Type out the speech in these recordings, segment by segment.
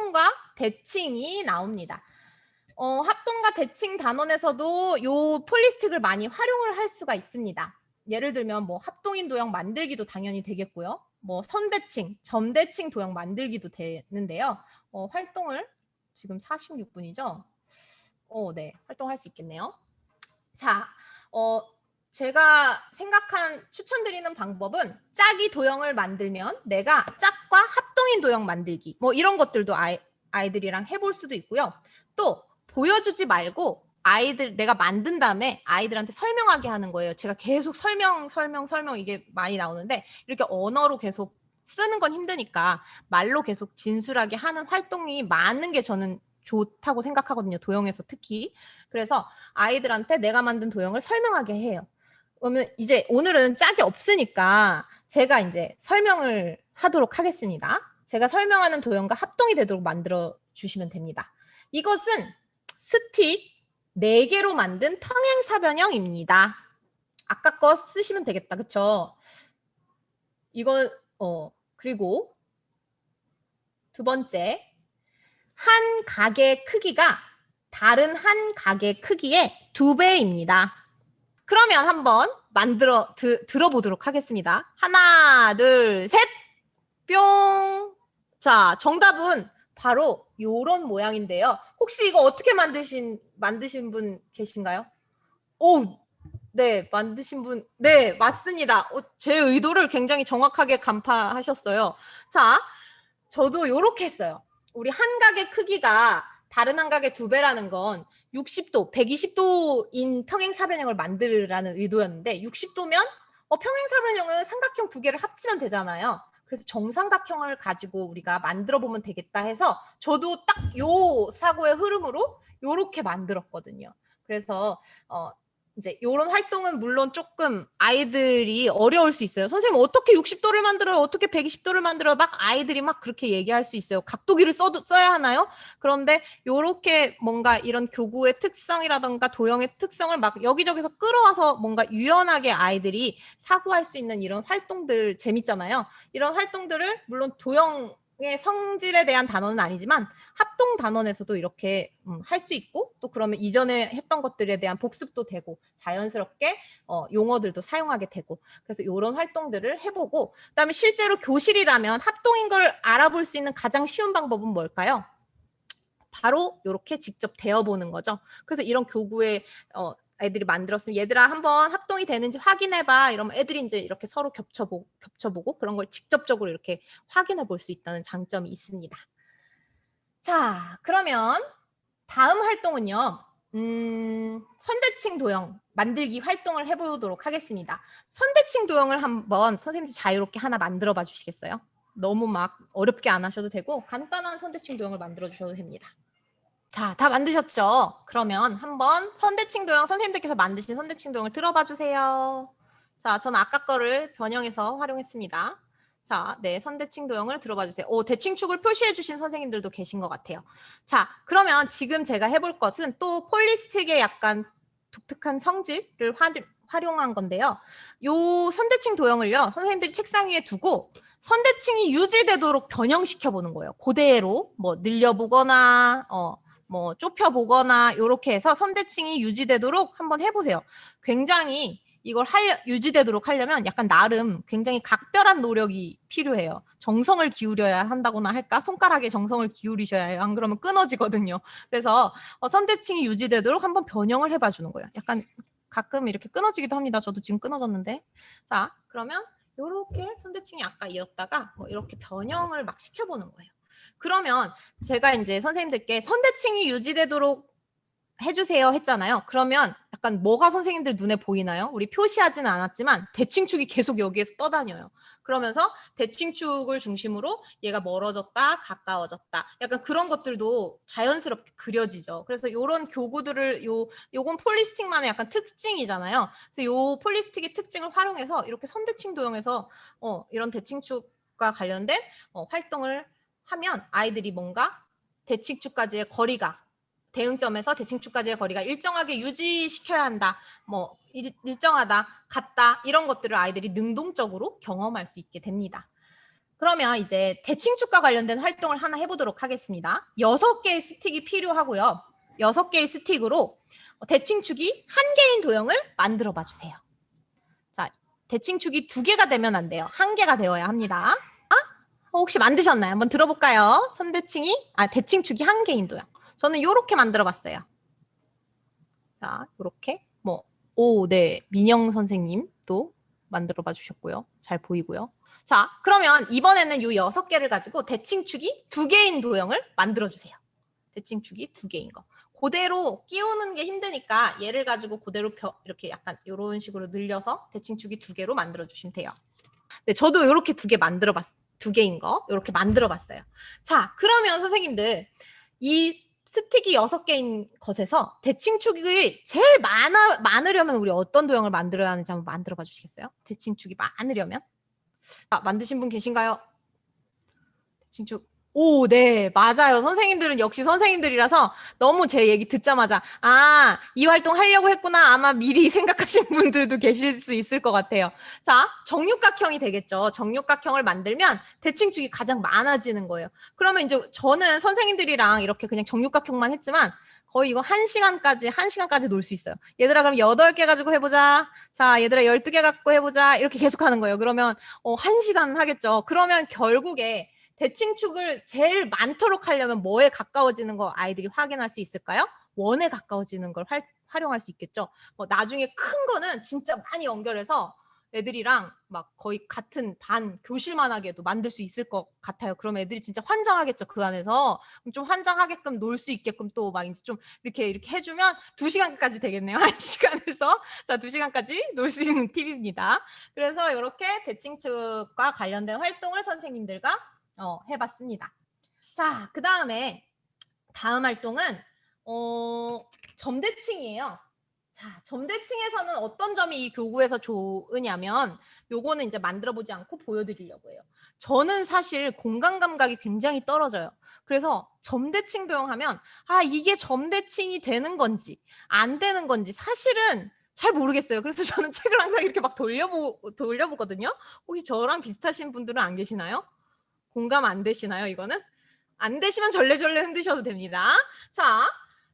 합동과 대칭이 나옵니다. 합동과 대칭 단원에서도 요 폴리스틱을 많이 활용을 할 수가 있습니다. 예를 들면 뭐 합동인 도형 만들기도 당연히 되겠고요. 뭐 선대칭, 점대칭 도형 만들기도 되는데요. 활동을 지금 46분이죠. 네, 활동할 수 있겠네요. 자, 제가 생각한 추천드리는 방법은 짝이 도형을 만들면 내가 짝과 합동인 도형 만들기 뭐 이런 것들도 아이들이랑 해볼 수도 있고요. 또 보여주지 말고 내가 만든 다음에 아이들한테 설명하게 하는 거예요. 제가 계속 설명 이게 많이 나오는데 이렇게 언어로 계속 쓰는 건 힘드니까 말로 계속 진술하게 하는 활동이 많은 게 저는 좋다고 생각하거든요. 도형에서 특히. 그래서 아이들한테 내가 만든 도형을 설명하게 해요. 그러면 이제 오늘은 짝이 없으니까 제가 이제 설명을 하도록 하겠습니다. 제가 설명하는 도형과 합동이 되도록 만들어 주시면 됩니다. 이것은 스틱 4개로 만든 평행사변형입니다. 아까 거 쓰시면 되겠다. 그쵸? 이건 그리고 두 번째, 한 각의 크기가 다른 한 각의 크기의 2배입니다. 그러면 한번 들어보도록 하겠습니다. 하나, 둘, 셋! 뿅! 자, 정답은 바로 요런 모양인데요. 혹시 이거 어떻게 만드신 분 계신가요? 오, 네, 만드신 분, 네, 맞습니다. 제 의도를 굉장히 정확하게 간파하셨어요. 자, 저도 요렇게 했어요. 우리 한 각의 크기가 다른 한 각의 2배라는 건 60도, 120도인 평행사변형을 만들라는 의도였는데 60도면 평행사변형은 삼각형 2개를 합치면 되잖아요. 그래서 정삼각형을 가지고 우리가 만들어 보면 되겠다 해서 저도 딱 요 사고의 흐름으로 요렇게 만들었거든요. 그래서 이제 이런 활동은 물론 조금 아이들이 어려울 수 있어요. 선생님 어떻게 60도를 만들어요? 어떻게 120도를 만들어요? 막 아이들이 막 그렇게 얘기할 수 있어요. 각도기를 써야 하나요? 그런데 이렇게 뭔가 이런 교구의 특성이라던가 도형의 특성을 막 여기저기서 끌어와서 뭔가 유연하게 아이들이 사고할 수 있는 이런 활동들 재밌잖아요. 이런 활동들을 물론 도형의 성질에 대한 단어는 아니지만 합동 단원에서도 이렇게 할 수 있고 또 그러면 이전에 했던 것들에 대한 복습도 되고 자연스럽게 용어들도 사용하게 되고 그래서 이런 활동들을 해보고 그다음에 실제로 교실이라면 합동인 걸 알아볼 수 있는 가장 쉬운 방법은 뭘까요? 바로 이렇게 직접 대어보는 거죠. 그래서 이런 교구에 애들이 만들었으면 얘들아 한번 합동이 되는지 확인해봐 이러면 애들이 이제 이렇게 서로 겹쳐보고 그런 걸 직접적으로 이렇게 확인해 볼 수 있다는 장점이 있습니다. 자, 그러면 다음 활동은요. 선대칭 도형 만들기 활동을 해보도록 하겠습니다. 선대칭 도형을 한번 선생님들 자유롭게 하나 만들어 봐 주시겠어요? 너무 막 어렵게 안 하셔도 되고 간단한 선대칭 도형을 만들어 주셔도 됩니다. 자, 다 만드셨죠? 그러면 한번 선대칭 도형 선생님들께서 만드신 선대칭 도형을 들어봐 주세요. 자, 저는 아까 거를 변형해서 활용했습니다. 자, 네, 선대칭 도형을 들어봐 주세요. 대칭축을 표시해 주신 선생님들도 계신 것 같아요. 자, 그러면 지금 제가 해볼 것은 또 폴리스틱의 약간 독특한 성질을 활용한 건데요. 요 선대칭 도형을요, 선생님들이 책상 위에 두고 선대칭이 유지되도록 변형시켜 보는 거예요. 그대로 뭐 늘려보거나 뭐 좁혀보거나 이렇게 해서 선대칭이 유지되도록 한번 해보세요. 굉장히 이걸 유지되도록 하려면 약간 나름 굉장히 각별한 노력이 필요해요. 정성을 기울여야 한다거나 할까? 손가락에 정성을 기울이셔야 해요. 안 그러면 끊어지거든요. 그래서 선대칭이 유지되도록 한번 변형을 해봐 주는 거예요. 약간 가끔 이렇게 끊어지기도 합니다. 저도 지금 끊어졌는데. 자, 그러면 이렇게 선대칭이 아까 이었다가 이렇게 변형을 막 시켜보는 거예요. 그러면 제가 이제 선생님들께 선대칭이 유지되도록 해주세요 했잖아요. 그러면 약간 뭐가 선생님들 눈에 보이나요? 우리 표시하지는 않았지만 대칭축이 계속 여기에서 떠다녀요. 그러면서 대칭축을 중심으로 얘가 멀어졌다, 가까워졌다. 약간 그런 것들도 자연스럽게 그려지죠. 그래서 이런 교구들을 요건 폴리스틱만의 약간 특징이잖아요. 그래서 요 폴리스틱의 특징을 활용해서 이렇게 선대칭 도형에서 이런 대칭축과 관련된 활동을 하면 아이들이 뭔가 대칭축까지의 거리가 대응점에서 대칭축까지의 거리가 일정하게 유지시켜야 한다. 뭐 일정하다, 같다 이런 것들을 아이들이 능동적으로 경험할 수 있게 됩니다. 그러면 이제 대칭축과 관련된 활동을 하나 해보도록 하겠습니다. 6개의 스틱이 필요하고요. 6개의 스틱으로 대칭축이 1개인 도형을 만들어 봐 주세요. 자, 대칭축이 2개가 되면 안 돼요. 1개가 되어야 합니다. 혹시 만드셨나요? 한번 들어볼까요? 대칭축이 1개인 도형. 저는 이렇게 만들어 봤어요. 자, 이렇게 네, 민영 선생님도 만들어 봐 주셨고요. 잘 보이고요. 자, 그러면 이번에는 이 6개를 가지고 대칭축이 2개인 도형을 만들어 주세요. 대칭축이 2개인 거. 그대로 끼우는 게 힘드니까 얘를 가지고 그대로 이렇게 약간 이런 식으로 늘려서 대칭축이 2개로 만들어 주시면 돼요. 네, 저도 이렇게 2개 만들어 봤어요. 2개인 거 이렇게 만들어 봤어요. 자, 그러면 선생님들 이 스틱이 6개인 것에서 대칭축이 제일 많으려면 우리 어떤 도형을 만들어야 하는지 한번 만들어 봐 주시겠어요? 대칭축이 많으려면? 만드신 분 계신가요? 대칭축. 오, 네, 맞아요. 선생님들은 역시 선생님들이라서 너무 제 얘기 듣자마자 이 활동 하려고 했구나. 아마 미리 생각하신 분들도 계실 수 있을 것 같아요. 자, 정육각형이 되겠죠. 정육각형을 만들면 대칭축이 가장 많아지는 거예요. 그러면 이제 저는 선생님들이랑 이렇게 그냥 정육각형만 했지만 거의 이거 1시간까지 놀 수 있어요. 얘들아, 그럼 8개 가지고 해보자. 자, 얘들아, 12개 갖고 해보자. 이렇게 계속 하는 거예요. 그러면 1시간 하겠죠. 그러면 결국에 대칭축을 제일 많도록 하려면 뭐에 가까워지는 거 아이들이 확인할 수 있을까요? 원에 가까워지는 걸 활용할 수 있겠죠. 나중에 큰 거는 진짜 많이 연결해서 애들이랑 막 거의 같은 반 교실만 하게도 만들 수 있을 것 같아요. 그럼 애들이 진짜 환장하겠죠. 그 안에서 좀 환장하게끔 놀 수 있게끔 또 막 이제 좀 이렇게 해주면 2시간까지 되겠네요. 1시간에서 자 2시간까지 놀 수 있는 팁입니다. 그래서 이렇게 대칭축과 관련된 활동을 선생님들과 해봤습니다. 자, 그 다음 활동은 점대칭이에요. 자, 점대칭에서는 어떤 점이 이 교구에서 좋으냐면 요거는 이제 만들어보지 않고 보여드리려고 해요. 저는 사실 공간 감각이 굉장히 떨어져요. 그래서 점대칭 도형하면 이게 점대칭이 되는 건지 안 되는 건지 사실은 잘 모르겠어요. 그래서 저는 책을 항상 이렇게 막 돌려보거든요. 혹시 저랑 비슷하신 분들은 안 계시나요? 공감 안 되시나요, 이거는? 안 되시면 절레절레 흔드셔도 됩니다. 자,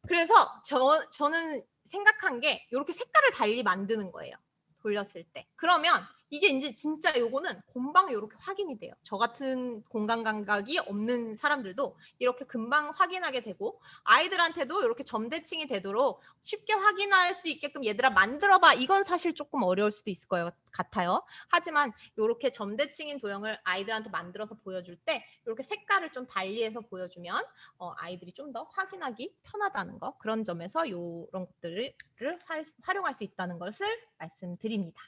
그래서 저는 생각한 게 이렇게 색깔을 달리 만드는 거예요. 돌렸을 때. 그러면 이게 이제 진짜 요거는 금방 이렇게 확인이 돼요. 저 같은 공간 감각이 없는 사람들도 이렇게 금방 확인하게 되고 아이들한테도 이렇게 점대칭이 되도록 쉽게 확인할 수 있게끔 얘들아 만들어봐. 이건 사실 조금 어려울 수도 있을 것 같아요. 하지만 이렇게 점대칭인 도형을 아이들한테 만들어서 보여줄 때 이렇게 색깔을 좀 달리해서 보여주면 아이들이 좀 더 확인하기 편하다는 거 그런 점에서 이런 것들을 활용할 수 있다는 것을 말씀드립니다.